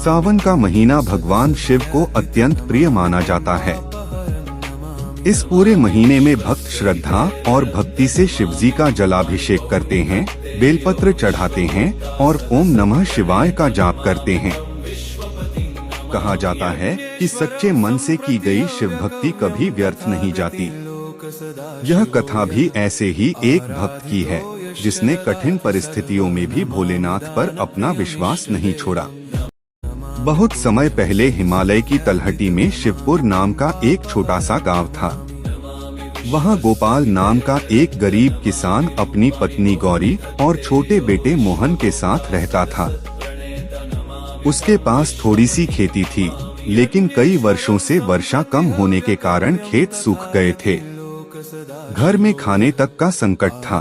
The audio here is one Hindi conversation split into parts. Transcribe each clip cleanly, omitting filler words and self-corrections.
सावन का महीना भगवान शिव को अत्यंत प्रिय माना जाता है। इस पूरे महीने में भक्त श्रद्धा और भक्ति से शिवजी का जलाभिषेक करते हैं, बेलपत्र चढ़ाते हैं और ओम नमः शिवाय का जाप करते हैं। कहा जाता है कि सच्चे मन से की गई शिव भक्ति कभी व्यर्थ नहीं जाती। यह कथा भी ऐसे ही एक भक्त की है, जिसने कठिन परिस्थितियों में भी भोलेनाथ पर अपना विश्वास नहीं छोड़ा। बहुत समय पहले हिमालय की तलहटी में शिवपुर नाम का एक छोटा सा गांव था। वहां गोपाल नाम का एक गरीब किसान अपनी पत्नी गौरी और छोटे बेटे मोहन के साथ रहता था। उसके पास थोड़ी सी खेती थी, लेकिन कई वर्षों से वर्षा कम होने के कारण खेत सूख गए थे। घर में खाने तक का संकट था।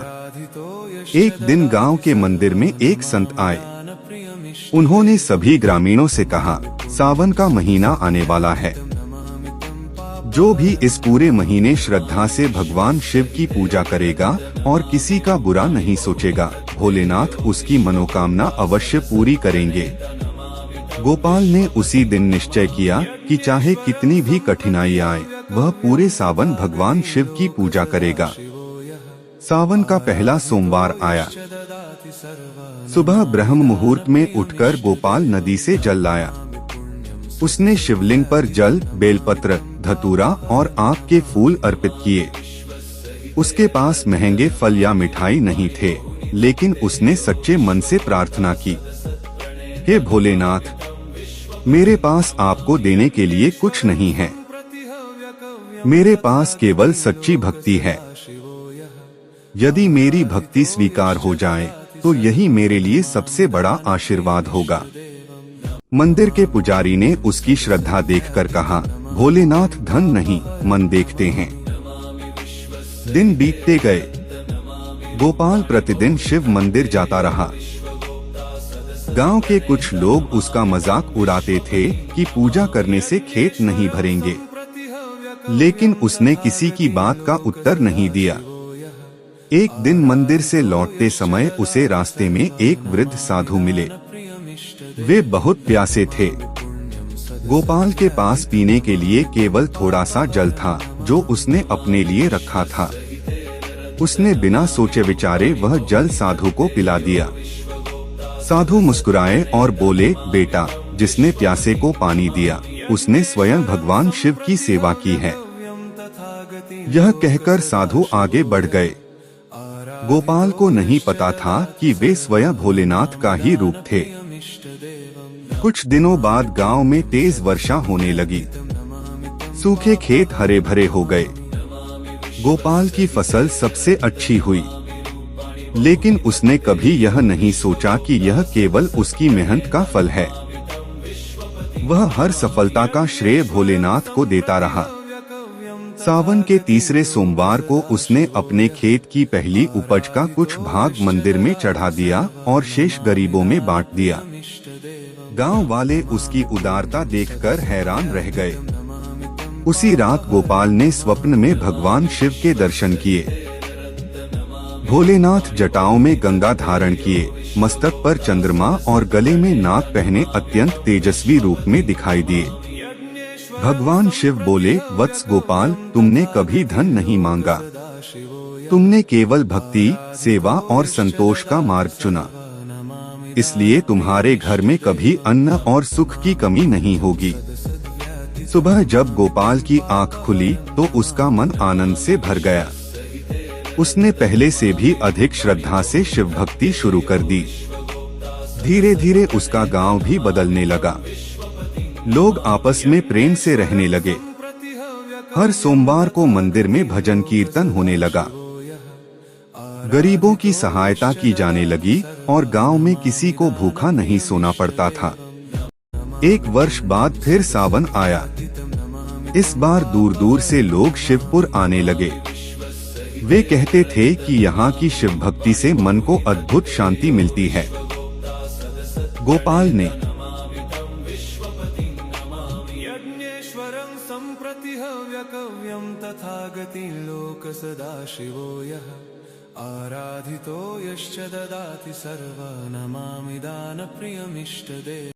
एक दिन गांव के मंदिर में एक संत आए। उन्होंने सभी ग्रामीणों से कहा, सावन का महीना आने वाला है। जो भी इस पूरे महीने श्रद्धा से भगवान शिव की पूजा करेगा और किसी का बुरा नहीं सोचेगा, भोलेनाथ उसकी मनोकामना अवश्य पूरी करेंगे। गोपाल ने उसी दिन निश्चय किया कि चाहे कितनी भी कठिनाई आए, वह पूरे सावन भगवान शिव की पूजा करेगा। सावन का पहला सोमवार आया। सुबह ब्रह्म मुहूर्त में उठकर गोपाल नदी से जल लाया। उसने शिवलिंग पर जल, बेलपत्र, धतूरा और आक के फूल अर्पित किए। उसके पास महंगे फल या मिठाई नहीं थे, लेकिन उसने सच्चे मन से प्रार्थना की, हे भोलेनाथ, मेरे पास आपको देने के लिए कुछ नहीं है। मेरे पास केवल सच्ची भक्ति है। यदि मेरी भक्ति स्वीकार हो जाए, तो यही मेरे लिए सबसे बड़ा आशीर्वाद होगा। मंदिर के पुजारी ने उसकी श्रद्धा देखकर कहा, भोलेनाथ धन नहीं, मन देखते हैं। दिन बीतते गए। गोपाल प्रतिदिन शिव मंदिर जाता रहा। गांव के कुछ लोग उसका मजाक उड़ाते थे कि पूजा करने से खेत नहीं भरेंगे, लेकिन उसने किसी की बात का उत्तर नहीं दिया। एक दिन मंदिर से लौटते समय उसे रास्ते में एक वृद्ध साधु मिले। वे बहुत प्यासे थे। गोपाल के पास पीने के लिए केवल थोड़ा सा जल था, जो उसने अपने लिए रखा था। उसने बिना सोचे विचारे वह जल साधु को पिला दिया। साधु मुस्कुराए और बोले, बेटा, जिसने प्यासे को पानी दिया, उसने स्वयं भगवान शिव की सेवा की है। यह कहकर साधु आगे बढ़ गए। गोपाल को नहीं पता था कि वे स्वयं भोलेनाथ का ही रूप थे। कुछ दिनों बाद गांव में तेज वर्षा होने लगी। सूखे खेत हरे भरे हो गए। गोपाल की फसल सबसे अच्छी हुई, लेकिन उसने कभी यह नहीं सोचा कि यह केवल उसकी मेहनत का फल है। वह हर सफलता का श्रेय भोलेनाथ को देता रहा। सावन के तीसरे सोमवार को उसने अपने खेत की पहली उपज का कुछ भाग मंदिर में चढ़ा दिया और शेष गरीबों में बांट दिया। गांव वाले उसकी उदारता देखकर हैरान रह गए। उसी रात गोपाल ने स्वप्न में भगवान शिव के दर्शन किए। भोलेनाथ जटाओं में गंगा धारण किए, मस्तक पर चंद्रमा और गले में नाग पहने अत्यंत तेजस्वी रूप में दिखाई दिए। भगवान शिव बोले, वत्स गोपाल, तुमने कभी धन नहीं मांगा। तुमने केवल भक्ति, सेवा और संतोष का मार्ग चुना। इसलिए तुम्हारे घर में कभी अन्न और सुख की कमी नहीं होगी। सुबह जब गोपाल की आंख खुली, तो उसका मन आनंद से भर गया। उसने पहले से भी अधिक श्रद्धा से शिव भक्ति शुरू कर दी। धीरे धीरे उसका गांव भी बदलने लगा। लोग आपस में प्रेम से रहने लगे। हर सोमवार को मंदिर में भजन कीर्तन होने लगा। गरीबों की सहायता की जाने लगी और गांव में किसी को भूखा नहीं सोना पड़ता था। एक वर्ष बाद फिर सावन आया। इस बार दूर दूर से लोग शिवपुर आने लगे। वे कहते थे कि यहाँ की शिव भक्ति से मन को अद्भुत शांति मिलती है। गोपाल ने आराधितो यश्च ददाति सर्वं नमामि दानप्रियमिष्टदेवम्।